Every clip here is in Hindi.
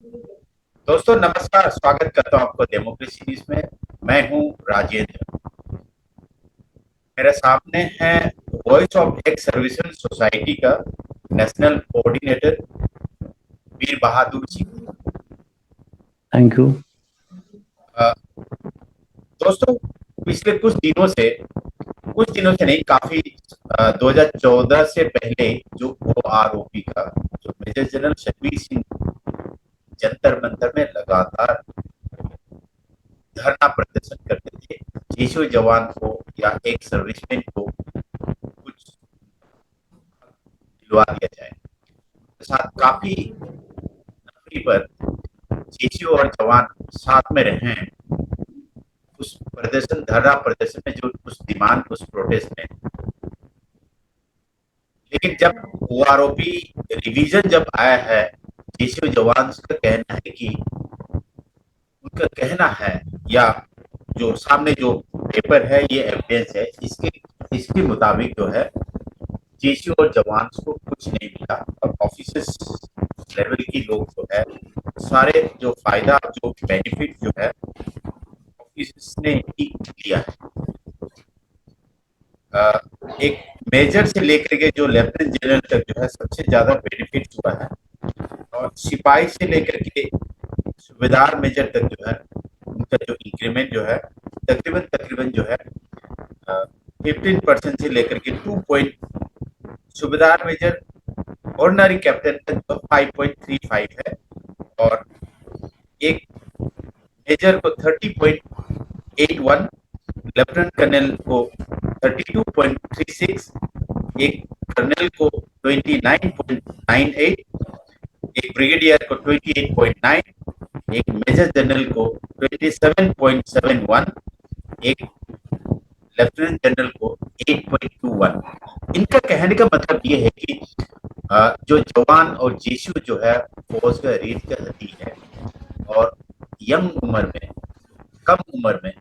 दोस्तों नमस्कार, स्वागत करता हूं आपको डेमोक्रेसी न्यूज में। मैं हूं राजेंद्र। मेरे सामने है voice of ex services society का national coordinator Veer Bahadur Singh. Thank you. अ, दोस्तों, पिछले कुछ दिनों से नहीं, काफी 2014 से पहले जो ओआरओपी का जो मेजर जनरल शब्बीर सिंह जंतर मंतर में लगातार धरना प्रदर्शन करते थे, जीशु जवान को या एक सर्विसमैन को कुछ दिलवा दिया जाए। साथ काफी नौकरी पर जीशु और जवान साथ में रहे हैं उस प्रदर्शन, धरना प्रदर्शन में, जो उस डिमांड, उस प्रोटेस्ट में। लेकिन जब ओआरओपी रिवीजन जब आया है, जीशु जवान का कहना है कि उनका कहना है, या जो सामने जो पेपर है, ये एविडेंस है, इसके इसके मुताबिक जो है जेसी और जवान को कुछ नहीं मिला, और ऑफिसर्स लेवल की लोग जो है सारे जो फायदा, जो बेनिफिट जो है ऑफिसर्स ने ही लिया है। एक मेजर से लेकर के जो लेफ्टिनेंट जनरल तक जो है सबसे ज्यादा बेनिफिट हुआ है, और सिपाही से लेकर के सूबेदार मेजर तक जो है उनका जो इंक्रीमेंट जो है तकरीबन तकरीबन जो है 15% से लेकर के 2 सूबेदार मेजर ऑर्डिनरी कैप्टन तक तो 5.35 है, और एक मेजर को 30.81, लेफ्टिनेंट कर्नल को 32.36, एक कर्नल को 29.98, एक ब्रिगेडियर को 28.9, एक मेजर जनरल को 27.71, एक लेफ्टिनेंट जनरल को 8.21। इनका कहने का मतलब ये है कि जो जवान और जीशु जो है फौज का रीढ़ का हड्डी है, और यंग उम्र में, कम उम्र में,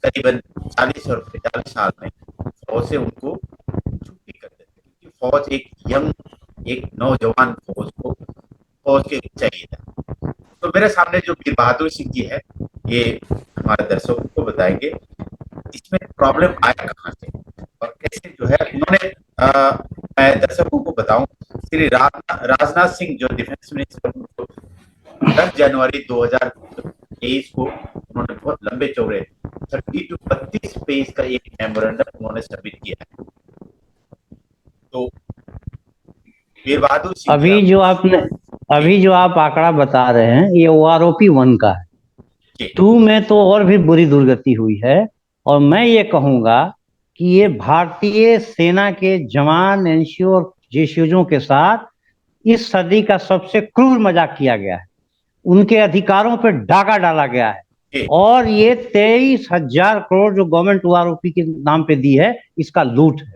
करीबन 40 और 45 साल में फौज से उनको छुट्टी कर देते, क्योंकि फौज एक यंग, एक नौजवान फौज के चाहिए था। तो मेरे सामने जो वीर बहादुर सिंह जी है, ये हमारे दर्शकों को बताएंगे इसमें प्रॉब्लम आया कहाँ से और कैसे जो है उन्होंने। मैं दर्शकों को बताऊं, श्री राजनाथ सिंह जो डिफेंस मिनिस्टर, 10 जनवरी 2023 को उन्होंने बहुत लंबे चौड़े 30 to 32 पेज का एक मेमोरेंडम उन्होंने सबमिट किया है। तो वीर बहादुर सिंह जी, अभी आप। जो आपने जी। अभी जो आप आंकड़ा बता रहे हैं ये ओआरओपी 1 का है। जी। 2 में तो और भी बुरी दुर्गति हुई है। और मैं ये कहूंगा कि ये भारतीय सेना के जवान, एनसीओ और जेसीओ के साथ इस सदी का सबसे क्रूर मजाक किया गया है। उनके अधिकारों पर डाका डाला गया है। जी। और ये 23,000 करोड़ जो गवर्नमेंट ओआरओपी के नाम पे दी है, इसका लूट है।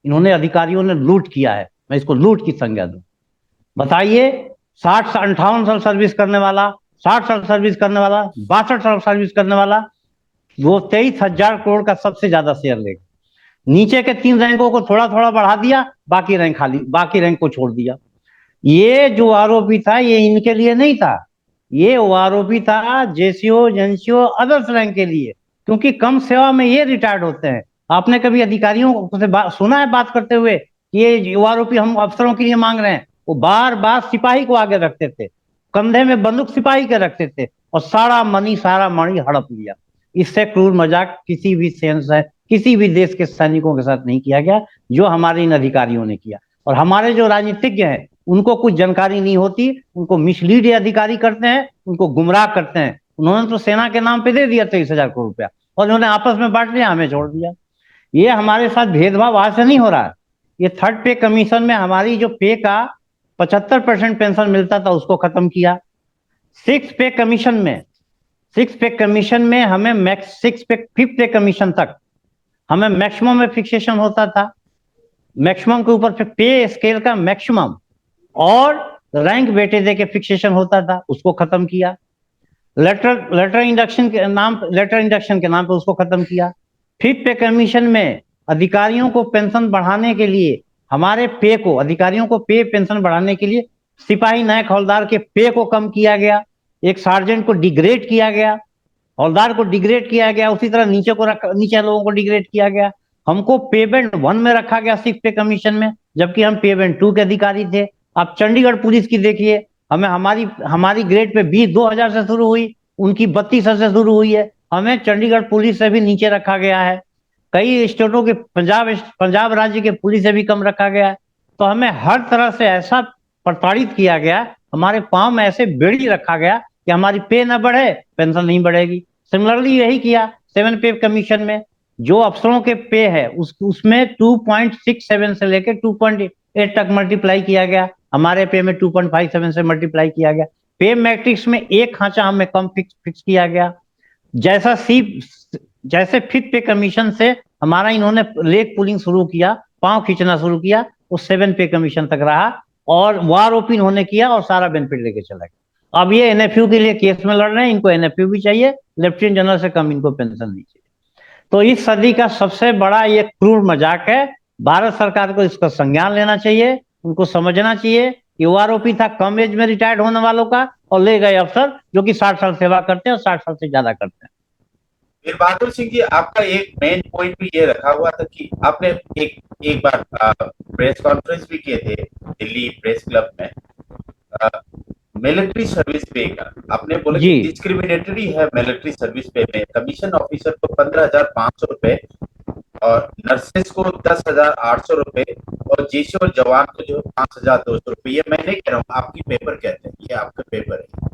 इन्होंने, अधिकारियों ने लूट किया है। मैं इसको लूट की संज्ञा दूं। बताइए, 58 साल सर्विस करने वाला, 60 साल सर्विस करने वाला, 62 साल सर्विस करने वाला, वो 23,000 करोड़ का सबसे ज्यादा शेयर लेगा। नीचे के 3 रैंकों को थोड़ा थोड़ा बढ़ा दिया, बाकी रैंक को छोड़ दिया। ये जो आरोपी था ये इनके लिए नहीं था। ये आरोपी था जेसीओ, एनसीओ, अदर्स रैंक के लिए, क्योंकि कम सेवा में ये रिटायर्ड होते हैं। आपने कभी अधिकारियों से सुना है बात करते हुए कि ये आरोपी हम अफसरों के लिए मांग रहे हैं? वो बार बार सिपाही को आगे रखते थे, कंधे में बंदूक सिपाही के रखते थे, और सारा मणि हड़प लिया। इससे क्रूर मजाक किसी भी देश के सैनिकों के साथ नहीं किया गया, जो हमारे इन अधिकारियों ने किया। और हमारे जो राजनीतिज्ञ हैं, उनको कुछ जानकारी नहीं होती, उनको मिसलीड अधिकारी करते हैं, उनको गुमराह करते हैं। उन्होंने तो सेना के नाम पे दे दिया 23,000 करोड़ रुपया, और उन्होंने आपस में बांट लिया, हमें छोड़ दिया। ये हमारे साथ भेदभाव आज से नहीं हो रहा है। ये थर्ड पे कमीशन में हमारी जो पे का 75% पेंशन मिलता था, उसको खत्म किया। सिक्स पे कमीशन में सिक्स पे कमीशन में हमें मैक्स सिक्स पे फिफ्थ पे कमीशन तक हमें मैक्सिमम में फिक्सेशन होता था। मैक्सिमम के ऊपर पे स्केल का मैक्सिमम और रैंक वेटे दे के फिक्सेशन होता था, उसको खत्म किया। लेटर इंडक्शन के नाम पे उसको खत्म किया। फिफ्थ पे कमीशन में अधिकारियों को पेंशन बढ़ाने के लिए, हमारे अधिकारियों को पे पेंशन बढ़ाने के लिए सिपाही नायक हवलदार के पे को कम किया गया। एक सार्जेंट को डिग्रेड किया गया, हवलदार को डिग्रेड किया गया, उसी तरह नीचे लोगों को डिग्रेड किया गया। हमको पे बैंड 1 में रखा गया सिख पे कमीशन में, जबकि हम पे बैंड 2 के अधिकारी थे। आप चंडीगढ़ पुलिस की देखिए, हमें हमारी हमारी ग्रेड पे 20 से शुरू हुई, उनकी 32 से शुरू हुई है। हमें चंडीगढ़ पुलिस से भी नीचे रखा गया है। कई स्टेटों के पंजाब राज्य के पुलिस से भी कम रखा गया है। तो हमें हर तरह से ऐसा प्रताड़ित किया गया, हमारे पांव में ऐसे बेड़ी रखा गया कि हमारी पे ना बढ़े, पेंशन नहीं बढ़ेगी। सिमिलरली यही किया 7 पे कमीशन में, जो अफसरों के पे है उसमें 2.67 से लेकर 2.8 तक मल्टीप्लाई किया गया, हमारे पे में 2.57 से मल्टीप्लाई किया गया। पे मैट्रिक्स में एक खांचा हमें कम फिक्स किया गया। जैसे 5th पे कमीशन से हमारा इन्होंने लेग पुलिंग शुरू किया, पांव खींचना शुरू किया, वो 7 पे कमीशन तक रहा और वार ओपन होने किया और सारा बेनिफिट लेके चला गया। अब ये एनएफयू के लिए केस में लड़ रहे हैं, इनको एनएफयू भी चाहिए, लेफ्टिनेंट जनरल से कम इनको पेंशन नहीं चाहिए। तो इस सदी का सबसे बड़ा ये क्रूर मजाक है। भारत सरकार को इसका संज्ञान लेना चाहिए, उनको समझना चाहिए कि वो आरोपी था कम एज में रिटायर्ड होने वालों का, और ले गए अफसर जो कि 60 साल सेवा करते हैं और 60 साल से ज्यादा करते हैं। वीर बहादुर सिंह जी, आपका एक मेन पॉइंट भी ये रखा हुआ था कि आपने एक बार प्रेस कॉन्फ्रेंस भी किए थे दिल्ली प्रेस क्लब में, मिलिट्री सर्विस पे का आपने बोला कि डिस्क्रिमिनेटरी है मिलिट्री सर्विस पे में। कमीशन ऑफिसर को 15,500 रुपए और नर्सेस को 10,800 रुपए और जेसी और जवान को जो 5,200 रुपए। ये मैं नहीं कह रहा हूँ, आपकी पेपर कहते हैं, ये आपका पेपर है।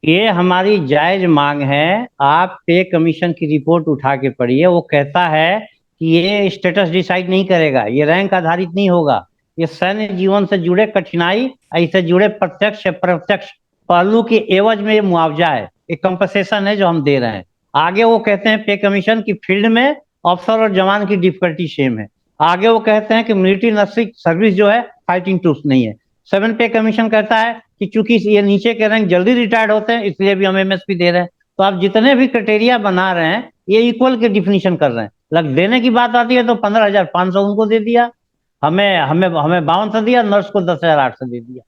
ये हमारी जायज मांग है। आप पे कमीशन की रिपोर्ट उठा के पढ़िए, वो कहता है कि ये स्टेटस डिसाइड नहीं करेगा, ये रैंक आधारित नहीं होगा, ये सैन्य जीवन से जुड़े कठिनाई, इससे जुड़े प्रत्यक्ष प्रत्यक्ष पहलू के एवज में ये मुआवजा है, एक कंपनसेशन है जो हम दे रहे हैं। आगे वो कहते हैं पे कमीशन की फील्ड में अफसर और जवान की डिफिकल्टी सेम है। आगे वो कहते हैं कि मिलिट्री नर्सिंग सर्विस जो है फाइटिंग टूल्स नहीं है। 7 पे कमीशन कहता है कि चूंकि ये नीचे के रैंक जल्दी रिटायर्ड होते हैं इसलिए भी हम एमएसपी दे रहे हैं। तो आप जितने भी क्राइटेरिया बना रहे हैं ये इक्वल के डिफिनीशन कर रहे हैं। लग देने की बात आती है तो 15,500 उनको दे दिया, हमें हमें हमें 5200 दिया, नर्स को 10,800 दे दिया,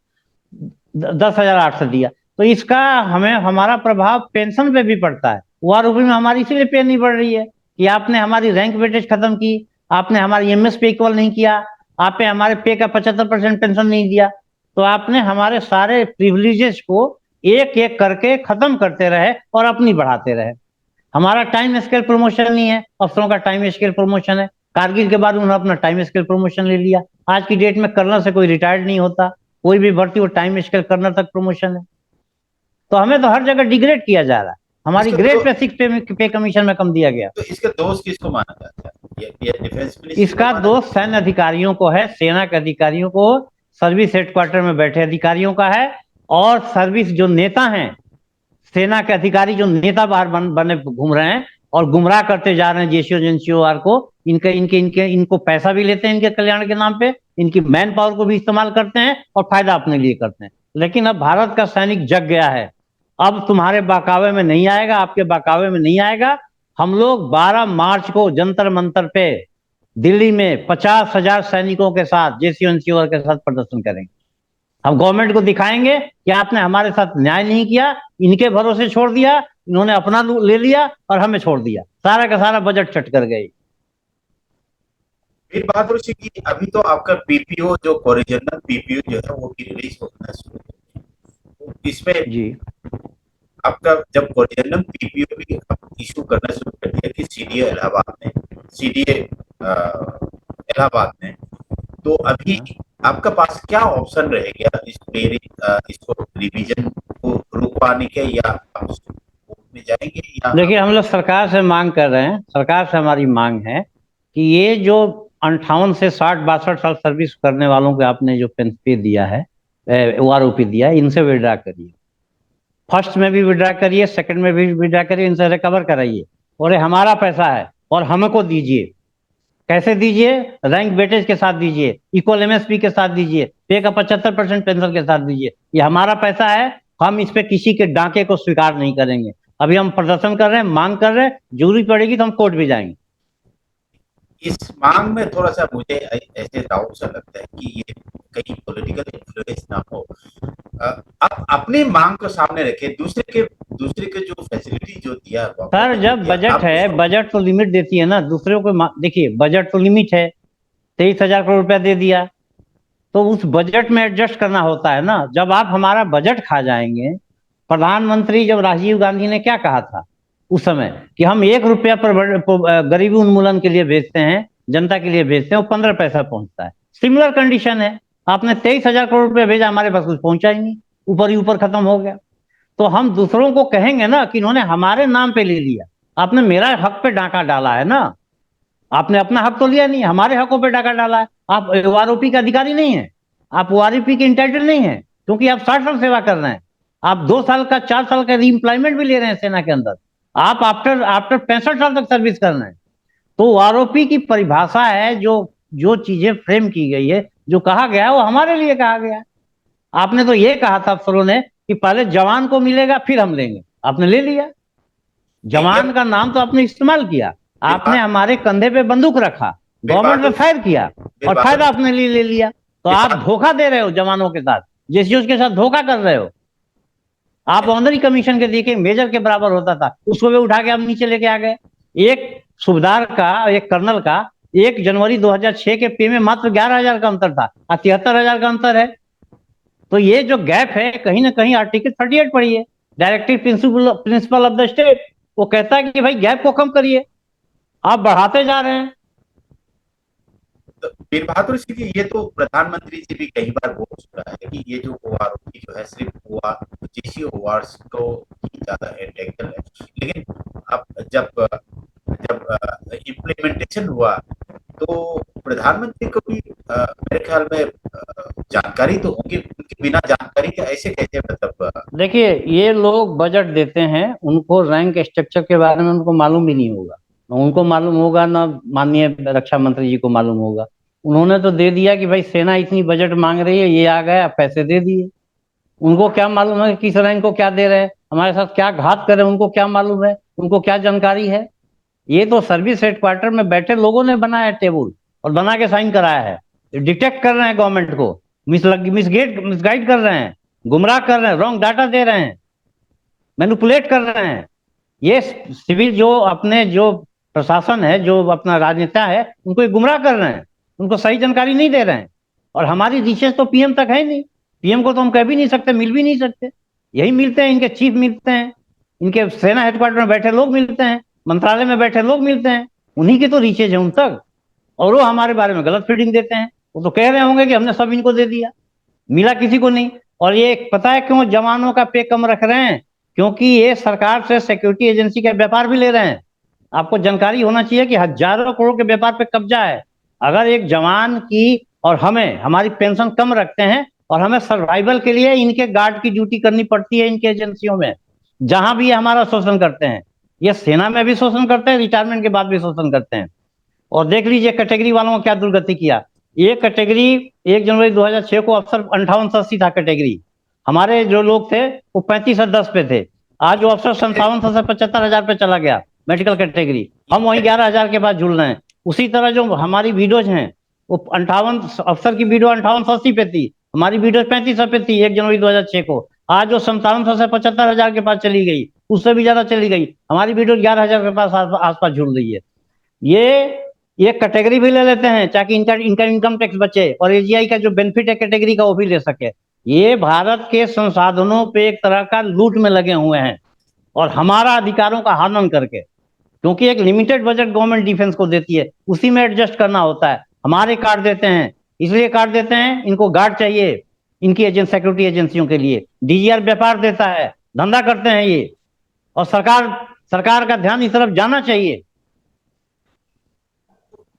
10,800 दिया। तो इसका हमें हमारा प्रभाव पेंशन पे भी पड़ता है। ओआरओपी में हमारी इसीलिए पे नहीं बढ़ रही है कि आपने हमारी रैंक वेटेज खत्म की, आपने हमारी एमएस पे इक्वल नहीं किया, आपने हमारे पे का 75% पेंशन नहीं दिया। तो आपने हमारे सारे प्रिविलेजेस को एक एक करके खत्म करते रहे और अपनी बढ़ाते रहे। हमारा टाइम स्केल प्रमोशन नहीं है, अफसरों का टाइम स्केल प्रमोशन है। कारगिल के बाद उन्होंने अपना टाइम स्केल प्रमोशन ले लिया। आज की डेट में कर्नल से कोई रिटायर्ड नहीं होता, कोई भी भर्ती हो टाइम स्केल कर्नल तक प्रमोशन है। तो हमें तो हर जगह डिग्रेड किया जा रहा है, हमारी ग्रेड पे 6 पे कमीशन में कम दिया गया। तो इसका दोष किसको माना जाता है? ये डिफेंस मिनिस्ट्री इसका दोष सैन्य अधिकारियों को है, सेना के अधिकारियों को, सर्विस हेडक्वार्टर में बैठे अधिकारियों का है, और सर्विस जो नेता हैं, सेना के अधिकारी जो नेता बाहर बने घूम रहे हैं और गुमराह करते जा रहे हैं जेसीओ एजेंसीओ को। इनको पैसा भी लेते हैं इनके कल्याण के नाम पे, इनकी मैन पावर को भी इस्तेमाल करते हैं और फायदा अपने लिए करते हैं। लेकिन अब भारत का सैनिक जग गया है, अब तुम्हारे बहकावे में नहीं आएगा, आपके बहकावे में नहीं आएगा। हम लोग 12 मार्च को जंतर मंतर पे दिल्ली में 50,000 सैनिकों के साथ जेसीओ के साथ प्रदर्शन करेंगे। हम गवर्नमेंट को दिखाएंगे कि आपने हमारे साथ न्याय नहीं किया, इनके भरोसे छोड़ दिया, इन्होंने अपना ले लिया और हमें छोड़ दिया, सारा का सारा बजट चट कर गई। वीर बहादुर सिंह जी, अभी तो आपका पीपीओ जो ओरिजिनल पीपीओ जो है वो भी रिलीज होना शुरू हो गया, तो इसमें जी आपका जब ओरिजिनल पीपीओ भी इशू करना शुरू कर दिया कि सीडीए इलाहाबाद में, तो अभी आपका पास क्या ऑप्शन रहेगा इसको रिवीजन को रुकवाने के, या आप कोर्ट में जाएंगे? या देखिए, हम लोग सरकार से मांग कर रहे हैं, सरकार से हमारी मांग है कि ये जो 58 से 60-62 साल सर्विस करने वालों को आपने जो पे दिया है, ओआरओपी दिया है, इनसे विड्रा करिए। फर्स्ट में भी विड्रा करिए, सेकंड में भी विड्रा करिए, इनसे रिकवर कराइए और ये हमारा पैसा है और हमको दीजिए। कैसे दीजिए? रैंक वेटेज के साथ दीजिए, इक्वल एमएसपी के साथ दीजिए, पे का 75% पेंशन के साथ दीजिए। ये हमारा पैसा है, हम इस पे किसी के डांके को स्वीकार नहीं करेंगे। अभी हम प्रदर्शन कर रहे हैं, मांग कर रहे हैं, जरूरी पड़ेगी तो हम कोर्ट भी जाएंगे। इस मांग में थोड़ा सा मुझे ऐसे डाउट सा लगता है कि ये कहीं पॉलिटिकल इन्फ्लुएंस ना हो। आप अपनी मांग को सामने रखे, दूसरे के जो फैसिलिटी जो दिया, गवर्नमेंट सर, ने जो जब दिया, बजट आप है, उसको बजट तो लिमिट देती है ना दूसरों को। देखिए, बजट तो लिमिट है, 23,000 करोड़ रुपया दे दिया, तो उस बजट में एडजस्ट करना होता है ना। जब आप हमारा बजट खा जाएंगे, प्रधानमंत्री जब राजीव गांधी ने क्या कहा था उस समय कि हम 1 रुपया पर गरीबी उन्मूलन के लिए भेजते हैं, जनता के लिए भेजते हैं, वो 15 पैसा पहुंचता है। सिमिलर कंडीशन है। आपने 23,000 करोड़ रुपया भेजा, हमारे पास कुछ पहुंचा ही नहीं, ऊपर ही ऊपर खत्म हो गया। तो हम दूसरों को कहेंगे ना कि इन्होंने हमारे नाम पे ले लिया। आपने मेरा हक पे डाका डाला है ना, आपने अपना हक तो लिया नहीं, हमारे हकों पे डाका डाला है। आप ओआरओपी के अधिकारी नहीं है, आप ओआरओपी के इंटाइटल नहीं है, क्योंकि आप 60 साल सेवा कर रहे हैं। आप 2 साल का, 4 साल का रीएम्प्लॉयमेंट भी ले रहे हैं सेना के अंदर। आप आफ्टर आफ्टर 65 साल तक सर्विस कर रहे हैं। तो ओआरओपी की परिभाषा है, जो जो चीजें फ्रेम की गई है, जो कहा गया है, वो हमारे लिए कहा गया है। आपने तो ये कहा था अफसरों ने कि पहले जवान को मिलेगा फिर हम लेंगे, आपने ले लिया। नहीं, जवान जब का नाम तो आपने इस्तेमाल किया, फिर आपने हमारे कंधे पे बंदूक रखा, फिर गवर्नमेंट ने बहादुर फायर किया, फिर और बहादुर फायदा अपने लिए ले लिया। तो फिर आप बहादुर धोखा दे रहे हो जवानों के साथ, जिस उसके साथ धोखा कर रहे हो। आप ऑनरी कमीशन के देखिए, मेजर के बराबर होता था, उसको भी उठा के आप नीचे लेके आ गए। एक सूबेदार का, एक कर्नल का 1 जनवरी 2006 के पे में मात्र 11,000 का अंतर था, और 73,000 का अंतर है। तो ये जो गैप है, कहीं ना कहीं आर्टिकल 38 पढ़ी है, directive principle of the state, वो कहता है कि भाई गैप को कम करिए, आप बढ़ाते जा रहे हैं। तो वीर बहादुर सिंह जी, ये तो प्रधानमंत्री जी भी कई बार बोल चुका है कि ये जो ओआरओपी जो है सिर्फ जेसी ओआरस को ही ज्यादा इंटेग्रल है। लेकिन अब जब जब इम्प्लीमेंटेशन हुआ तो प्रधानमंत्री को भी मेरे ख्याल में जानकारी तो होगी, उनके बिना जानकारी के ऐसे कैसे मतलब देखिए, ये लोग बजट देते हैं, उनको रैंक स्ट्रक्चर के बारे में उनको मालूम भी नहीं होगा। ना उनको मालूम होगा, ना माननीय रक्षा मंत्री जी को मालूम होगा। उन्होंने तो दे दिया कि भाई सेना इतनी बजट मांग रही है, ये आ गया, पैसे दे दिए। उनको क्या मालूम है कि किस रैंक को क्या दे रहे हैं, हमारे साथ क्या घात कर रहे हैं, उनको क्या मालूम है, उनको क्या जानकारी है। ये तो सर्विस हेडक्वार्टर में बैठे लोगों ने बनाया है टेबल, और बना के साइन कराया है। डिटेक्ट कर रहे हैं गवर्नमेंट को, मिसगाइड कर रहे हैं, गुमराह कर रहे हैं, रॉन्ग डाटा दे रहे हैं, मैनिपुलेट कर रहे हैं। ये सिविल जो अपने जो प्रशासन है, जो अपना राजनेता है, उनको ये गुमराह कर रहे हैं, उनको सही जानकारी नहीं दे रहे हैं। और हमारी रीचेस तो पीएम तक है नहीं। पीएम को तो हम कह भी नहीं सकते, मिल भी नहीं सकते। यही मिलते हैं, इनके चीफ मिलते हैं, इनके सेना हेडक्वार्टर में बैठे लोग मिलते हैं, मंत्रालय में बैठे लोग मिलते हैं। उन्हीं की तो रीचेज है उन तक। और वो हमारे बारे में गलत फीडिंग देते हैं। वो तो कह रहे होंगे कि हमने सब इनको दे दिया, मिला किसी को नहीं। और ये पता है क्यों जवानों का पे कम रख रहे हैं? क्योंकि ये सरकार से सिक्योरिटी एजेंसी का व्यापार भी ले रहे हैं। आपको जानकारी होना चाहिए कि हजारों करोड़ के व्यापार पे कब्जा है। अगर एक जवान की और हमें हमारी पेंशन कम रखते हैं, और हमें सर्वाइवल के लिए इनके गार्ड की ड्यूटी करनी पड़ती है इनके एजेंसियों में, जहां भी ये हमारा शोषण करते हैं। ये सेना में भी शोषण करते हैं, रिटायरमेंट के बाद भी शोषण करते हैं। और देख लीजिए कैटेगरी वालों को क्या दुर्गति किया। ये कैटेगरी 1 जनवरी 2006 को अफसर 5880 था कैटेगरी, हमारे जो लोग थे वो 3510 पे थे। आज वो अफसर 5700 से 75,000 पे चला गया मेडिकल कैटेगरी। हम वही 11,000 के बाद झूल रहे हैं। उसी तरह जो हमारी विडोज हैं, वो 58 अफसर की विडो 5880 पे थी, हमारी विडोज 3500 पे थी 1 जनवरी 2006 को। आज वो 5700 से 75,000 के पास चली गई, उससे भी ज्यादा चली गई। हमारी विडोज 11,000 के पास आसपास झूल रही है। ये कैटेगरी भी ले लेते हैं ताकि इनका इनका इनकम टैक्स बचे, और एजीआई का जो बेनिफिट है कैटेगरी का वो भी ले सके। ये भारत के संसाधनों पे एक तरह का लूट में लगे हुए हैं, और हमारा अधिकारों का हनन करके। क्योंकि एक लिमिटेड बजट गवर्नमेंट डिफेंस को देती है, उसी में एडजस्ट करना होता है। हमारे कार्ड देते हैं, इसलिए कार्ड देते हैं, इनको गार्ड चाहिए इनकी सिक्योरिटी एजेंसियों के लिए। डीजीआर व्यापार देता है, धंधा करते हैं ये। और सरकार सरकार का ध्यान इस तरफ जाना चाहिए।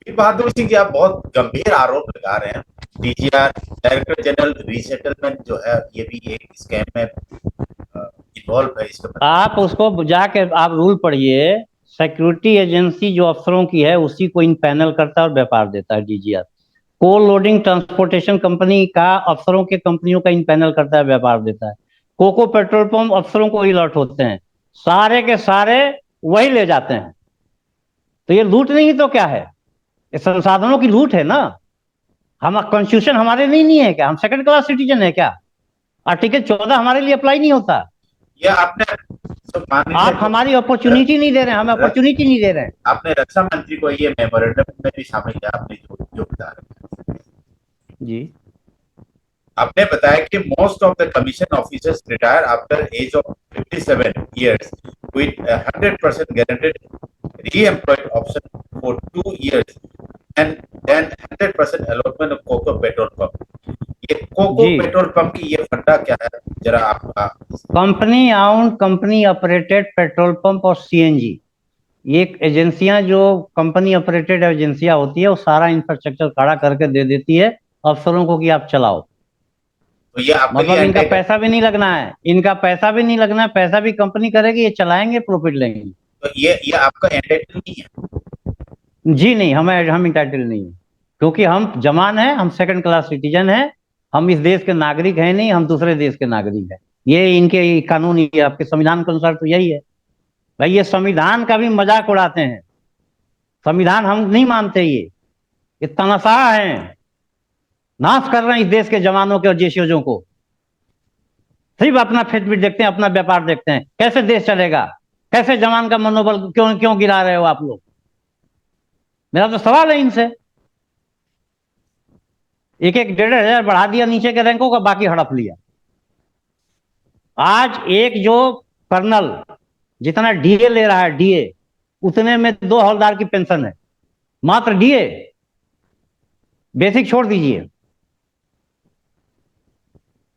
वीर बहादुर सिंह जी, आप बहुत गंभीर आरोप लगा रहे हैं। डीजीआर, डायरेक्टर जनरल रीसेटलमेंट जो है, ये भी एक स्कैम में इन्वॉल्व है, इसका मतलब। आप उसको जाके आप रूल पढ़िए। सिक्योरिटी एजेंसी जो अफसरों की है, उसी को इन पैनल करता है और व्यापार देता है डीजीआर। को लोडिंग ट्रांसपोर्टेशन कंपनी का अफसरों के कंपनियों का इन पैनल करता है, व्यापार देता है। कोको पेट्रोल पंप अफसरों को ही अलर्ट होते हैं, सारे के सारे वही ले जाते हैं। तो ये लूट नहीं तो क्या है? ये संसाधनों की लूट है ना। हम कॉन्स्टिट्यूशन हमारे लिए नहीं है क्या? हम सेकंड क्लास सिटीजन है क्या? आर्टिकल 14 हमारे लिए अप्लाई नहीं होता? या आपने मान आप लीजिए हमारी अपॉर्चुनिटी नहीं दे रहे हैं, हमें अपॉर्चुनिटी नहीं दे रहे हैं। आपने रक्षा मंत्री को ये मेमोरेंडम में भी शामिल किया, आपने जो बता रहे हैं, जी आपने बताया कि most of the commission officers retire after age of 57 years with 100% guaranteed re-employed option for 2 years and then 100% allotment of cocoa petrol pump. ये कोको जी, पेट्रोल पंप की ये फंडा क्या है, जरा आप company आउंड company operated petrol pump और सीएनजी, ये एजेंसियां जो कंपनी ऑपरेटेड एजेंसियां होती है वो सारा इंफ्रास्ट्रक्चर खड़ा करके दे देती है अफसरों को कि आप चलाओ। तो ये आपके मतलब लिए इनका पैसा भी नहीं लगना है, इनका पैसा भी नहीं लगना है, पैसा भी कंपनी करेगी, ये चलाएंगे, प्रॉफिट लेंगे। तो ये आपका एंटाइटल नहीं है। जी नहीं, हम इंटाइटल नहीं है, क्योंकि हम जवान हैं, हम सेकंड क्लास सिटीजन हैं, हम इस देश के नागरिक हैं नहीं, हम दूसरे देश के नागरिक हैं। ये इनके कानून, ये आपके संविधान के अनुसार तो यही है। भाई ये संविधान का भी मजाक उड़ाते हैं, संविधान हम नहीं मानते, ये तमाशा है, नाश कर रहे हैं इस देश के जवानों के और जेसीओजों को। सिर्फ अपना फिटबिट देखते हैं, अपना व्यापार देखते हैं, कैसे देश चलेगा, कैसे जवान का मनोबल क्यों क्यों गिरा रहे हो आप लोग? मेरा तो सवाल है इनसे। एक एक 1,500 बढ़ा दिया नीचे के रैंकों का, बाकी हड़प लिया। आज एक जो कर्नल जितना डीए ले रहा है, डीए उतने में 2 हवलदार की पेंशन है, मात्र डीए। बेसिक छोड़ दीजिए।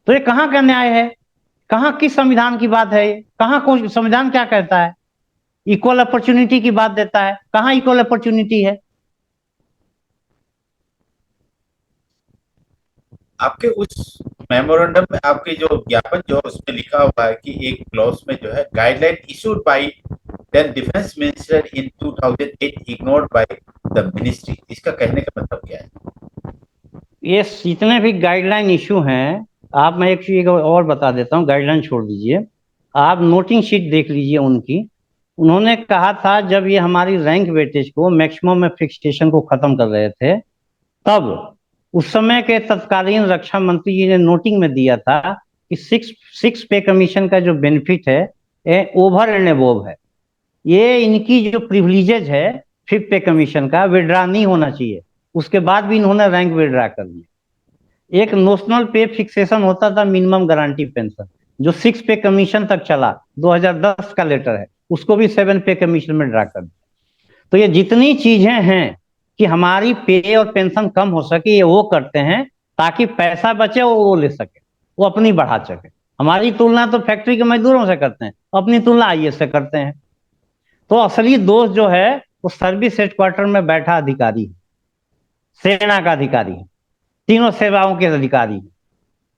तो ये कहां का न्याय है? कहां किस संविधान की बात है? कहां कौन संविधान क्या कहता है? इक्वल अपॉर्चुनिटी की बात देता है, कहां इक्वल अपॉर्चुनिटी है? आपके उस मेमोरेंडम में, आपके जो ज्ञापन जो उसमें लिखा हुआ है कि एक क्लॉज में जो है guideline issued by then defence minister in 2008 ignored by the ministry, इसका कहने का मतलब क्या है? ये जितने भी गाइडलाइन इशू हैं, आप, मैं एक चीज और बता देता हूँ, गाइडलाइन छोड़ दीजिए, आप नोटिंग शीट देख लीजिए उनकी। उन्होंने कहा था जब ये हमारी रैंक वेटेज को, मैक्सिमम में फिक्सेशन को खत्म कर रहे थे, तब उस समय के तत्कालीन रक्षा मंत्री जी ने नोटिंग में दिया था कि सिक्स सिक्स पे कमीशन का जो बेनिफिट है ओवर एंड अबोव है। ये इनकी जो प्रिविलेजेज है फिफ्थ पे कमीशन का, विड्रा नहीं होना चाहिए। उसके बाद भी इन्होंने रैंक विड्रा कर लिया। एक नोशनल पे फिक्सेशन होता था, मिनिमम गारंटी पेंशन, जो 6 पे कमीशन तक चला, 2010 का लेटर है, उसको भी 7 पे कमीशन में ड्रा कर दिया। तो ये जितनी चीजें हैं कि हमारी पे और पेंशन कम हो सके, ये वो करते हैं ताकि पैसा बचे, वो ले सके, वो अपनी बढ़ा सके। हमारी तुलना तो फैक्ट्री के मजदूरों से करते हैं, अपनी तुलना आईएएस से करते हैं। तो असली दोस्त जो है वो सर्विस हेडक्वार्टर में बैठा अधिकारी है, सेना का अधिकारी है, तीनों सेवाओं के अधिकारी है,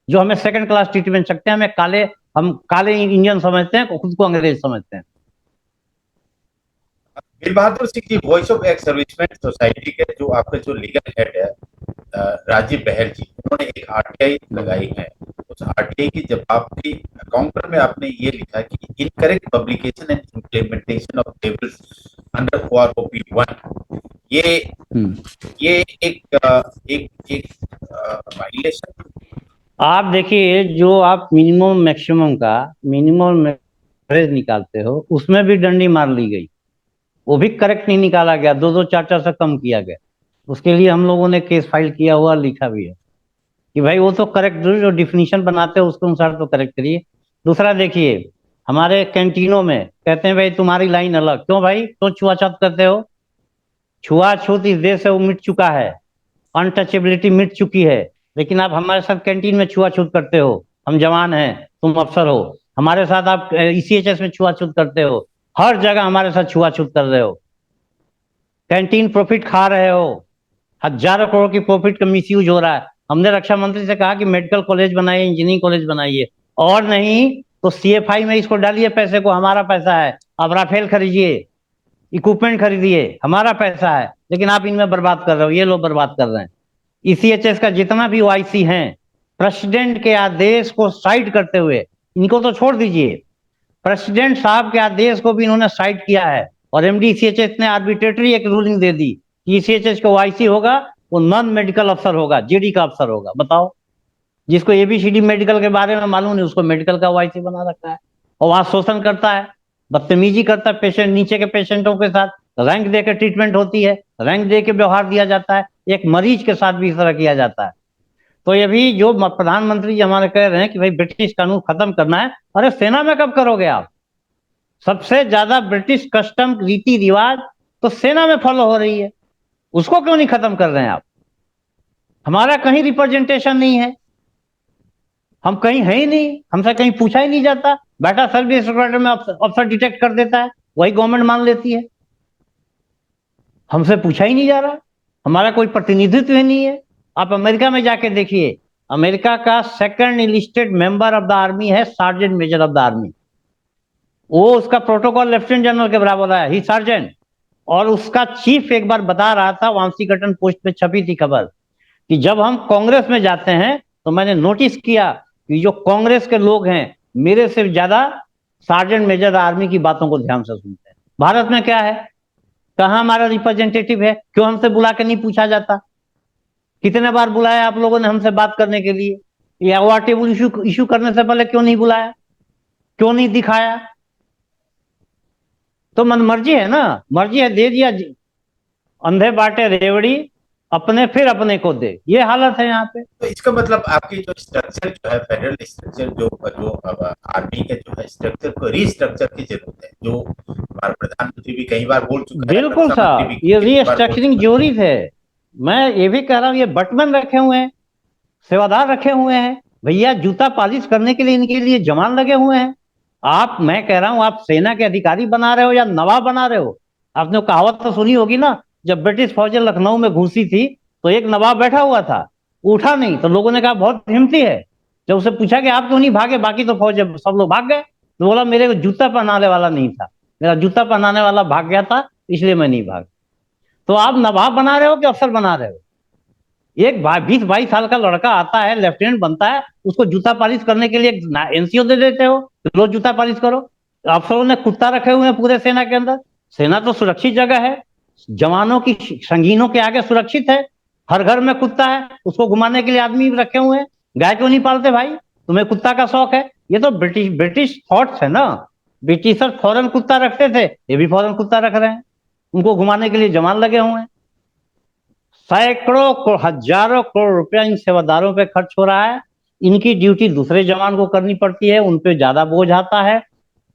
जो हमें सेकंड क्लास ट्रीटमेंट सकते हैं, हम काले इंडियन समझते हैं, खुद को अंग्रेज समझते हैं। Veer Bahadur Singh ji, voice of ex serviceman society के जो आपके जो लीगल हेड है राजीव बहल जी, उन्होंने एक आरटीआई लगाई है। उस आरटीआई की जब आपकी काउंटर में आपने ये लिखा कि incorrect publication and implementation of tables under OROP 1, ये ये एक वायलेशन। आप देखिए, जो आप मिनिमम मैक्सिमम का मिनिमम एवरेज निकालते हो, उसमें भी डंडी मार ली गई, वो भी करेक्ट नहीं निकाला गया, 2-2 4-4 से कम किया गया। उसके लिए हम लोगों ने केस फाइल किया हुआ, लिखा भी है कि भाई वो तो करेक्ट, जो डिफिनीशन बनाते हैं उसके अनुसार तो करेक्ट करिए। दूसरा देखिए, हमारे कैंटीनों में कहते हैं भाई तुम्हारी लाइन अलग, क्यों भाई, क्यों छुआछूत करते हो? छुआछूत इस देश से वो मिट चुका है, अनटचेबिलिटी मिट चुकी है, लेकिन आप हमारे साथ कैंटीन में छुआछूत करते हो। हम जवान हैं, तुम अफसर हो, हमारे साथ आप ईसीएचएस में छुआछूत करते हो, हर जगह हमारे साथ छुआछूत कर रहे हो, कैंटीन प्रॉफिट खा रहे हो, हजारों करोड़ की प्रॉफिट का मिसयूज हो रहा है। हमने रक्षा मंत्री से कहा कि मेडिकल कॉलेज बनाइए, इंजीनियरिंग कॉलेज बनाइए, और नहीं तो सीएफआई में इसको डालिए पैसे को, हमारा पैसा है, आप राफेल खरीदिए, इक्विपमेंट खरीदिए, हमारा पैसा है, लेकिन आप इनमें बर्बाद कर रहे हो, ये लोग बर्बाद कर रहे हैं। ईसीएचएस का जितना भी ओआईसी है, प्रेसिडेंट के आदेश को साइड करते हुए, इनको तो छोड़ दीजिए, प्रेसिडेंट साहब के आदेश को भी इन्होंने साइड किया है, और एमडी ईसीएचएस ने आर्बिट्रेटरी एक रूलिंग दे दी कि सीएचएस का ओआईसी होगा वो नॉन मेडिकल अफसर होगा, जीडी का अफसर होगा। बताओ, जिसको एबीसीडी मेडिकल के बारे में मालूम नहीं उसको मेडिकल का ओआईसी बना रखा है, और वहां शोषण करता है, बदतमीजी करता है पेशेंट, नीचे के पेशेंटों के साथ रैंक देकर ट्रीटमेंट होती है, रैंक दे के व्यवहार दिया जाता है, एक मरीज के साथ भी इस तरह किया जाता है। तो ये भी जो प्रधानमंत्री जी हमारे कह रहे हैं कि भाई ब्रिटिश कानून खत्म करना है, अरे सेना में कब करोगे आप? सबसे ज्यादा ब्रिटिश कस्टम रीति रिवाज तो सेना में फॉलो हो रही है, उसको क्यों नहीं खत्म कर रहे हैं आप? हमारा कहीं रिप्रेजेंटेशन नहीं है, हम कहीं है ही नहीं, हमसे कहीं पूछा ही नहीं जाता। बेटा सर्विस हेडक्वार्टर में अफसर डिटेक्ट कर देता है, वही गवर्नमेंट मान लेती है, हमसे पूछा ही नहीं जा रहा, हमारा कोई प्रतिनिधित्व ही नहीं है। आप अमेरिका में जाके देखिए, अमेरिका का second enlisted member of the army है sergeant major of the army, वो उसका प्रोटोकॉल लेफ्टिनेंट जनरल के बराबर है, ही सार्जेंट। और उसका चीफ एक बार बता रहा था, वांसीकटन पोस्ट पे छपी थी खबर, कि जब हम कांग्रेस में जाते हैं तो मैंने नोटिस किया कि जो कांग्रेस के लोग हैं मेरे से ज्यादा सार्जेंट मेजर आर्मी की बातों को ध्यान से सुनते हैं। भारत में क्या है, कहाँ हमारा रिप्रेजेंटेटिव है? क्यों हमसे बुला के नहीं पूछा जाता? कितने बार बुलाया आप लोगों ने हमसे बात करने के लिए? या अवार्ड टेबल इशू करने से पहले क्यों नहीं बुलाया, क्यों नहीं दिखाया? तो मन मर्जी है ना, मर्जी है दे दिया, अंधे बांटे रेवड़ी, अपने फिर अपने को दे, ये हालत है यहाँ पे। तो इसका मतलब आपकी जो स्ट्रक्चर जो है, फेडरल स्ट्रक्चर जो जो अब आर्मी के जो है स्ट्रक्चर को रीस्ट्रक्चर की जरूरत है, जो हमारे प्रधानमंत्री भी कई बार बोल चुका है, बिल्कुल साहब, ये रीस्ट्रक्चरिंग जरूरी है। मैं ये भी कह रहा हूँ, ये बटमैन रखे हुए हैं, सेवादार रखे हुए हैं, भैया जूता पालिश करने के लिए इनके लिए जवान लगे हुए हैं। आप, मैं कह रहा हूं, आप सेना के अधिकारी बना रहे हो या नवाब बना रहे हो? आपने कहावत तो सुनी होगी ना, जब ब्रिटिश फौजें लखनऊ में घुसी थी तो एक नवाब बैठा हुआ था, उठा नहीं, तो लोगों ने कहा बहुत हिम्मती है। जब उसे पूछा कि आप क्यों नहीं भागे, बाकी तो फौज सब लोग भाग गए, तो बोला मेरे को जूता पहनाने वाला नहीं था, मेरा जूता पहनाने वाला भाग गया था इसलिए मैं नहीं भाग। तो आप नवाब बना रहे हो कि अफसर बना रहे हो? एक 20-22 साल का लड़का आता है, लेफ्टिनेंट बनता है, उसको जूता पालिश करने के लिए एनसीओ दे देते हो, रोज जूता पालिश करो। अफसरों ने कुत्ता रखे हुए हैं पूरे सेना के अंदर। सेना तो सुरक्षित जगह है, जवानों की संगीनों के आगे सुरक्षित है, हर घर में कुत्ता है, उसको घुमाने के लिए आदमी रखे हुए हैं। गाय क्यों नहीं पालते भाई? तुम्हें कुत्ता का शौक है? ये तो ब्रिटिश ब्रिटिश थॉट्स है ना। ब्रिटिशर फॉरेन कुत्ता रखते थे, ये भी फॉरेन कुत्ता रख रहे हैं, उनको घुमाने के लिए जवान लगे हुए हैं। सैकड़ों हजारों करोड़ रुपया इन सेवादारों पे खर्च हो रहा है, इनकी ड्यूटी दूसरे जवान को करनी पड़ती है, उन पे ज्यादा बोझ आता है।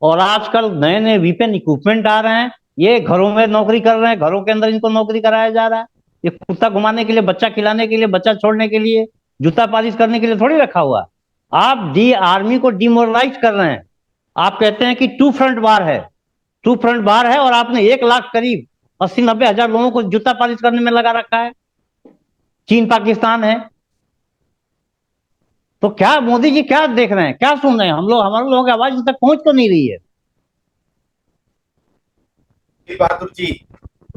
और आजकल नए नए वीपन इक्विपमेंट आ रहे हैं, ये घरों में नौकरी कर रहे हैं, घरों के अंदर इनको नौकरी कराया जा रहा है। ये कुत्ता घुमाने के लिए, बच्चा खिलाने के लिए, बच्चा छोड़ने के लिए, जूता पालिश करने के लिए थोड़ी रखा हुआ। आप डी आर्मी को डिमोरलाइज कर रहे हैं। आप कहते हैं कि टू फ्रंट वार है, टू फ्रंट वार है, और आपने 1 लाख करीब 80-90 हजार लोगों को जूता पालिश करने में लगा रखा है। चीन पाकिस्तान है, तो क्या मोदी जी क्या देख रहे हैं, क्या सुन रहे हैं? हम लोग, हमारे लोगों की आवाज तक पहुंच तो नहीं रही है। बहादुर जी,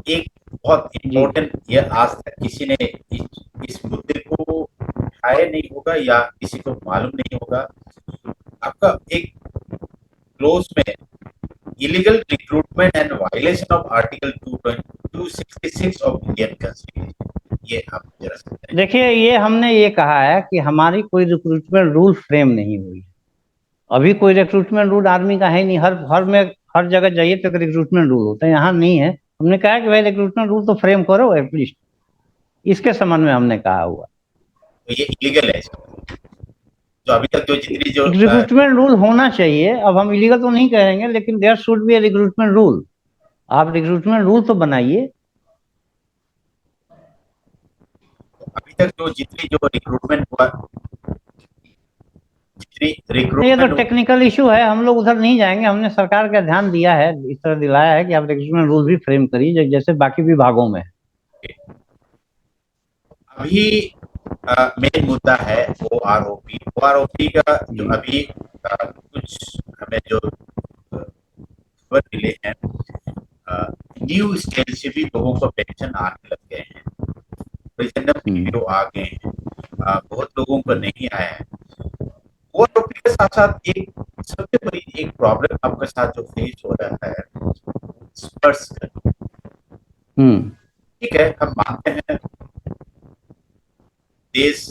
एक बहुत इम्पोर्टेंट, ये आज तक किसी ने इस मुद्दे को उठाया नहीं होगा या किसी को मालूम नहीं होगा। आपका एक क्लोज में illegal recruitment and violation of article 266 of Indian constitution, ये आप जरा समझाइए। देखिए, ये हमने ये कहा है कि हमारी कोई रिक्रूटमेंट रूल फ्रेम नहीं हुई, अभी कोई रिक्रूटमेंट रूल आर्मी का है नहीं। हर जगह जाइए तो रिक्रूटमेंट रूल होता है, यहाँ नहीं है। हमने कहा कि भाई रिक्रूटमेंट रूल तो फ्रेम करो एटलीस्ट, इसके संबंध में हमने कहा हुआ। तो ये इलीगल है जो अभी तक जो जितनी जो रिक्रूटमेंट रूल होना चाहिए। अब हम इलीगल तो नहीं कहेंगे, लेकिन there should be a recruitment rule. आप रिक्रूटमेंट रूल तो बनाइए। अभी तक जो जितनी जो रिक्रूटमेंट हुआ, जितनी ये तो रिक्रूटमेंट, टेक्निकल इशू है, हम लोग उधर नहीं जाएंगे। हमने सरकार का ध्यान दिया है, इस तरह दिलाया है कि आप रिक्रूटमेंट रूल भी फ्रेम करिए जैसे बाकी विभागों में। अभी मेन मुद्दा है ओआरओपी का, जो अभी कुछ हमें जो खबर मिले हैं, न्यू स्टेट से भी लोगों को पेंशन आने लग गए हैं, प्रिजनर वीडियो आ गए हैं, बहुत लोगों को नहीं आया है। ओआरओपी के साथ साथ एक सबसे बड़ी एक प्रॉब्लम आपके साथ जो फेस हो रहा है, स्पर्श करना। ठीक है, हम मानते हैं देश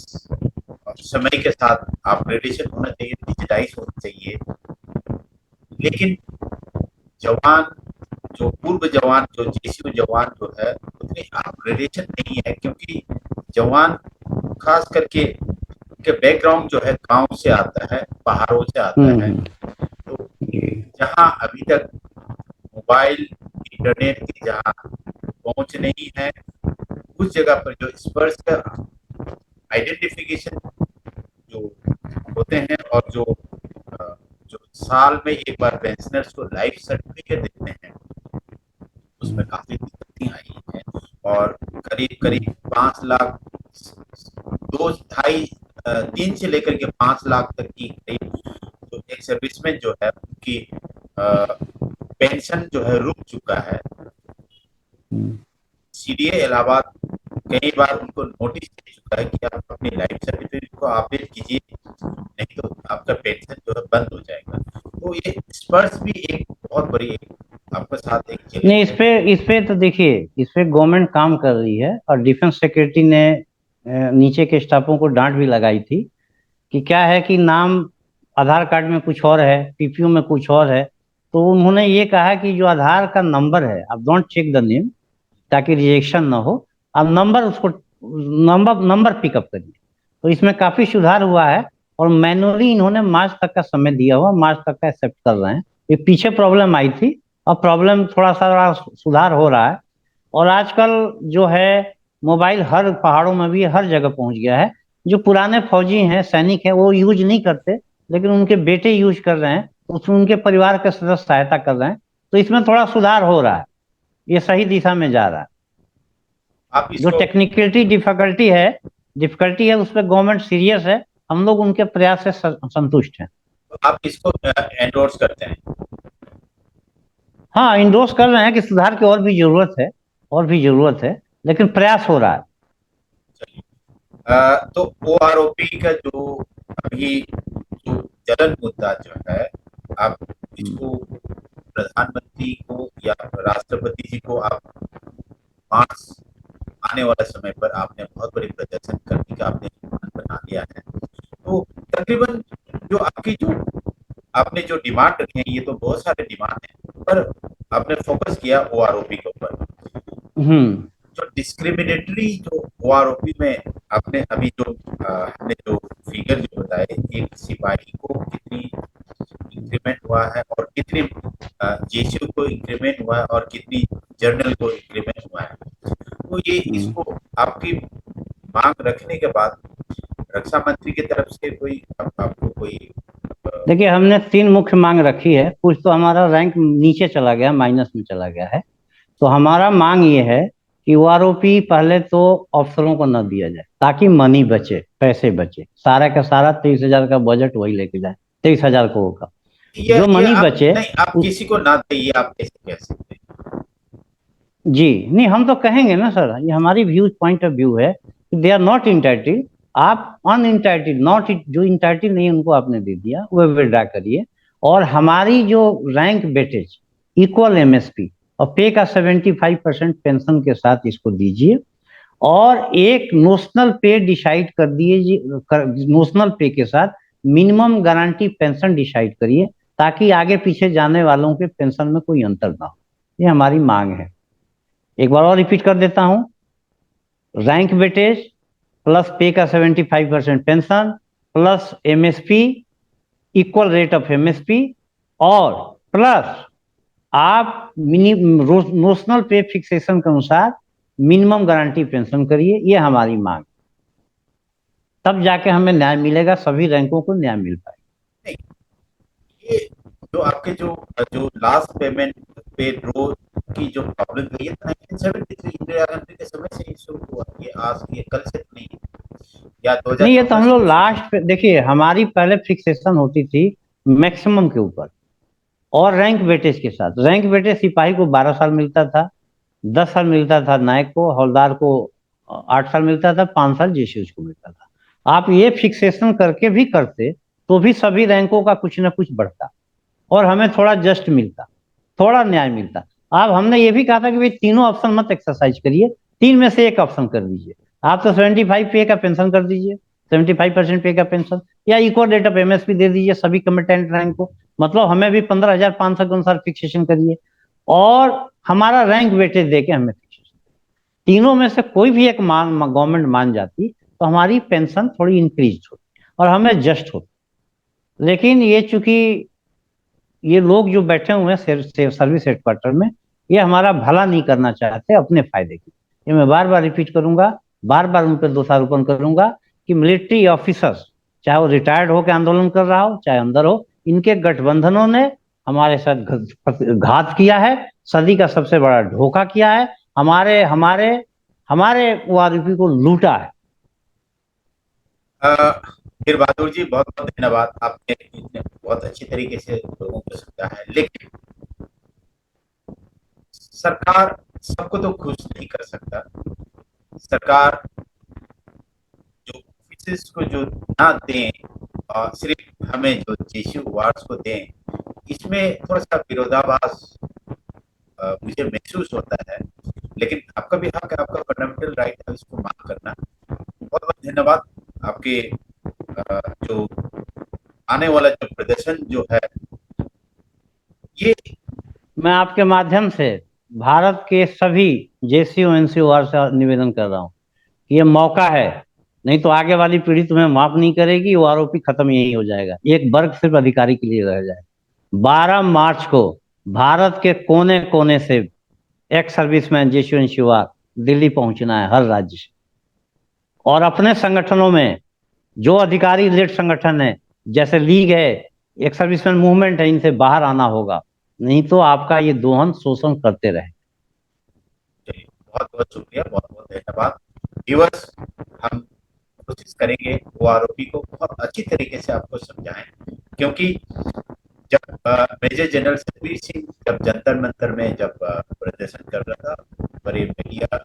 समय के साथ अपग्रेडेशन होना चाहिए, डिजिटाइज होना चाहिए, लेकिन जवान जो पूर्व जवान जो जेसीयू जवान जो है उतनी अपग्रेडेशन नहीं है, क्योंकि जवान खास करके उनके बैकग्राउंड जो है गांव से आता है, पहाड़ों से आता है। तो जहां अभी तक मोबाइल इंटरनेट की जहां पहुंच नहीं है, उस जगह पर जो स्पर्श का आइडेंटिफिकेशन जो होते हैं और जो साल में एक बार पेंशनर्स को लाइफ सर्टिफिकेट देते हैं, उसमें काफी दिक्कतें आई हैं। और करीब करीब 5 लाख, 2 ढाई 3 से लेकर के 5 लाख तक की करीब जो एक सर्विसमैन जो है उनकी पेंशन जो है रुक चुका है। सीडीए इलाहाबाद कई बार उनको नोटिस दे चुका है कि आप अपनी लाइफ सर्टिफिकेट को अपडेट कीजिए, नहीं तो आपका पेंशन जो है बंद हो जाएगा। तो ये स्पर्श भी एक बहुत बड़ी आपके साथ एक नहीं, इस पे तो देखिए, इस पे गवर्नमेंट काम कर रही है और डिफेंस सेक्रेटरी ने नीचे के स्टाफों को डांट भी लगाई थी कि क्या है कि नाम आधार कार्ड में कुछ और है, पीपीओ में कुछ और है। तो उन्होंने ये कहा कि जो आधार का नंबर है, आप डोंट चेक द नेम ताकि रिजेक्शन ना हो, आप नंबर उसको नंबर नंबर पिकअप करिए। तो इसमें काफी सुधार हुआ है और मैनुअली इन्होंने मार्च तक का समय दिया हुआ, मार्च तक का एक्सेप्ट कर रहे हैं। ये पीछे प्रॉब्लम आई थी और प्रॉब्लम थोड़ा सा सुधार हो रहा है। और आजकल जो है मोबाइल हर पहाड़ों में भी हर जगह पहुंच गया है। जो पुराने फौजी हैं, सैनिक हैं, वो यूज नहीं करते, लेकिन उनके बेटे यूज कर रहे हैं, उसमें उनके परिवार के सदस्य सहायता कर रहे हैं। तो इसमें थोड़ा सुधार हो रहा है, ये सही दिशा में जा रहा है। आप जो इसको टेक्निकलिटी डिफिकल्टी है उस पर गवर्नमेंट सीरियस है। हम लोग उनके प्रयास से संतुष्ट हैं। आप इसको एंडोर्स करते हैं? हाँ, इंडोर्स कर रहे हैं कि सुधार की और भी जरूरत है, और भी जरूरत है, लेकिन प्रयास हो रहा है। तो ओआरओपी का जो अभी जो जलन मुद्दा जो है, आप इसको प्रधानमंत्री को या राष्ट्रपति जी को आप मार्च आने वाला समय पर आपने बहुत बड़ी प्रदर्शन करने का आपने प्लान बना लिया है। तो तकरीबन जो आपकी जो आपने जो डिमांड रखी है, ये तो बहुत सारे डिमांड है, पर आपने फोकस किया ओआरओपी के ऊपर। जो डिस्क्रिमिनेटरी जो ओआरओपी में आपने अभी जो हमने जो फिगर जो बताए, एक सिपाही को कितनी इंक्रीमेंट हुआ है और कितनी जेसीयू को इंक्रीमेंट हुआ है और कितनी जर्नल को इंक्रीमेंट हुआ है, तो ये इसको आपकी मांग रखने के बाद रक्षा मंत्री की तरफ से कोई आपको कोई देखिए, हमने 3 मुख्य मांग रखी है। कुछ तो हमारा रैंक नीचे चला गया, माइनस में चला गया है। तो हमारा मांग ये है कि ओआरओपी पहले तो अफसरों को न दिया जाए ताकि मनी बचे, पैसे बचे। सारा का सारा 23,000 का बजट वही लेके जाए, 23,000 करोड़ का जो ये मनी आप बचे। नहीं, आप किसी को ना दे, ये आप कैसे कह सकते हैं? जी नहीं, हम तो कहेंगे ना सर, ये हमारी व्यू पॉइंट ऑफ व्यू है कि दे आर नॉट इंटाइटल्ड। आप अनइंटाइटल्ड, नॉट जो इंटाइटल्ड नहीं उनको आपने दे दिया, वो विड्रा करिए। और हमारी जो रैंक वेटेज इक्वल एमएसपी और पे का 75% पेंशन के साथ इसको दीजिए। और एक नोशनल पे डिसाइड कर दीजिए, नोशनल पे के साथ मिनिमम गारंटी पेंशन डिसाइड करिए ताकि आगे पीछे जाने वालों के पेंशन में कोई अंतर ना हो। ये हमारी मांग है। एक बार और रिपीट कर देता हूं, रैंक वेटेज प्लस पे का 75% pension plus MSP, equal rate of MSP, और प्लस आप नोशनल पे फिक्सेशन के अनुसार मिनिमम गारंटी पेंशन करिए। ये हमारी मांग, तब जाके हमें न्याय मिलेगा, सभी रैंकों को न्याय मिल पाएगा। ये जो आपके जो जो लास्ट पेमेंट पे ड्रॉ की जो प्रॉब्लम है, ये 1973 इंदिरा गांधी के समय से ही शुरू हुआ, ये आज ये कल से तो नहीं है, या नहीं, ये तो 2014 हम से लोग भी शुरू लास्ट पे देखिए, हमारी पहले फिक्सेशन होती थी मैक्सिमम के ऊपर और रैंक वेटेज के साथ। रैंक वेटेज सिपाही को 12 साल मिलता था, 10 साल मिलता था नायक को, हवलदार को 8 साल मिलता था, 5 साल जेसीओ को मिलता था। आप ये फिक्सेशन करके भी करते तो भी सभी रैंकों का कुछ ना कुछ बढ़ता और हमें थोड़ा जस्ट मिलता, थोड़ा न्याय मिलता। अब हमने ये भी कहा था कि भाई तीनों ऑप्शन मत एक्सरसाइज करिए, तीन में से एक ऑप्शन कर दीजिए। आप तो 75 पे का पेंशन कर दीजिए, 75% पे का पेंशन, या इक्वल रेट ऑफ एमएसपी दे दीजिए सभी कमिटेंट रैंक को। मतलब हमें भी 15,500 के अनुसार फिक्सेशन करिए, और हमारा रैंक वेटेज देके हमें फिक्सेशन। तीनों में से कोई भी एक गवर्नमेंट मान जाती तो हमारी पेंशन थोड़ी इंक्रीज होती और हमें जस्ट होती। लेकिन ये चूंकि ये लोग जो बैठे हुए हैं सर्विस हेडक्वार्टर में, ये हमारा भला नहीं करना चाहते, अपने फायदे की। ये मैं बार बार रिपीट करूंगा, बार बार उन पर दोषारोपण करूंगा कि मिलिट्री ऑफिसर्स, चाहे वो रिटायर्ड होकर आंदोलन कर रहा हो चाहे अंदर हो, इनके गठबंधनों ने हमारे साथ घात किया है, सदी का सबसे बड़ा धोखा किया है, हमारे हमारे हमारे ओआरओपी को लूटा है। वीर बहादुर जी, बहुत बहुत धन्यवाद। आपने बहुत अच्छी तरीके से लोगों को समझा है, लेकिन सरकार सबको तो खुश नहीं कर सकता। सरकार जो ऑफिस को जो ना दें और सिर्फ हमें जो जेसीयू वार्ड्स को दें, इसमें थोड़ा सा विरोधाभास मुझे महसूस होता है। लेकिन आपका भी हक है, आपका फंडामेंटल राइट है इसको मांग करना। बहुत बहुत धन्यवाद। आपके जो आने वाला जो प्रदर्शन जो है, ये मैं आपके माध्यम से भारत के सभी जेसीओ एनसीओआर से निवेदन कर रहा हूँ कि ये मौका है, नहीं तो आगे वाली पीढ़ी तुम्हें माफ नहीं करेगी, वो आरोपी खत्म यही हो जाएगा, एक वर्ग सिर्फ अधिकारी के लिए रह जाएगा। 12 मार्च को भारत के कोने कोने से एक्स सर्विसमैन जेसीओ एनसीओआर दिल्ली पहुंचना है, हर राज्य से, और अपने संगठनों में जो अधिकारी लेड संगठन है, जैसे लीग है, एक सर्विसमैन मूवमेंट है, इनसे बाहर आना होगा, नहीं तो आपका ये दोहन शोषण करते रहे। बहुत बहुत शुक्रिया, बहुत बहुत धन्यवाद। व्यूअर्स, हम कोशिश करेंगे वो आरोपी को बहुत अच्छी तरीके से आपको समझाएं, क्योंकि जब मेजर जनरल सतवीर सिंह जब जंतर मंतर में जब प्रदर्शन कर रहा था, बड़े मीडिया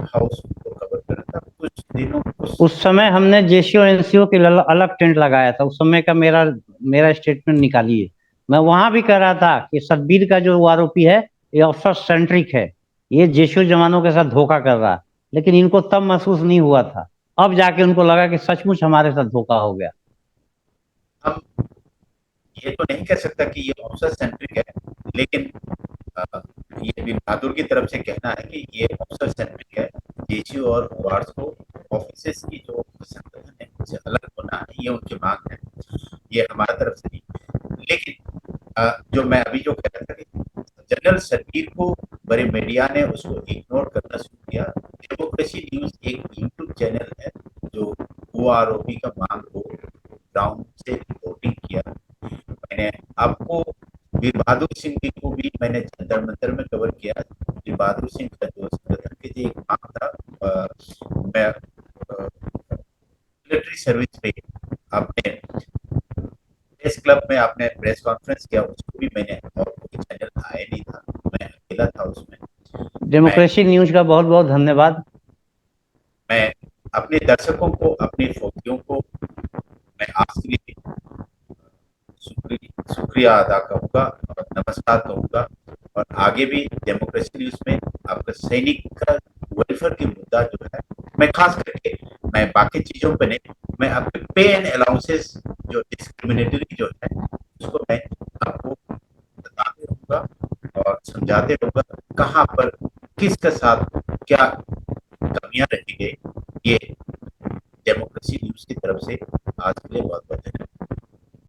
हाउस को कवर कर रहा था, कुछ दिनों उस समय हमने जेसीओ एनसीओ के लिए अलग टेंट लगाया था। उस समय का मेरा स्टेटमेंट निकालिए। मैं वहां भी कह रहा था कि सतबीर का जो आरोपी है ये अफसर सेंट्रिक है, ये जेसीओ जवानों के साथ धोखा कर रहा है, लेकिन इनको तब महसूस नहीं हुआ था, अब जाके उनको लगा कि सचमुच हमारे साथ धोखा हो गया। हम ये तो नहीं कह सकता कि ये ऑफिसर सेंट्रिक है, लेकिन ये वीर बहादुर की तरफ से कहना है कि ये ऑफिसर सेंट्रिक है। जेसीओ और वार्ड्स को ऑफिसर्स की जो संगठन है उनसे अलग होना, ये उनकी मांग है, ये हमारा तरफ से नहीं। लेकिन जो मैं अभी जो कह रहा था कि जनरल सतबीर को बड़े मीडिया ने उसको इग्नोर करना शुरू किया। डेमोक्रेसी न्यूज एक यूट्यूब चैनल है जो वो आरोपी का मांग को ग्राउंड से रिपोर्टिंग किया। मैंने आपको वीर बहादुर सिंह जी को भी मैंने जंतर मंतर में कवर किया। वीर बहादुर सिंह का जो संगठन के जो एक मांग था, मैं मिलिट्री सर्विस पे आपने प्रेस क्लब में आपने प्रेस कॉन्फ्रेंस किया, उसको भी मैंने, और कोई चैनल आया नहीं था, मैं अकेला था उसमें। डेमोक्रेसी न्यूज का बहुत बहुत धन्यवाद। मैं अपने दर्शकों को, अपने फौजियों को मैं आज के लिए शुक्रिया अदा करूंगा और नमस्कार कहूंगा। और आगे भी डेमोक्रेसी न्यूज में आपका सैनिक का वेलफेयर की मुद्दा जो है, मैं खास करके, मैं बाकी चीजों पे नहीं, मैं आपके पे एंड अलाउंसेस जो डिस्क्रिमिनेटरी जो है उसको मैं आपको बताते रहूंगा और समझाते रहूंगा कहाँ पर किसके साथ क्या कमियां रह गई। ये डेमोक्रेसी न्यूज की तरफ से आज के लिए बहुत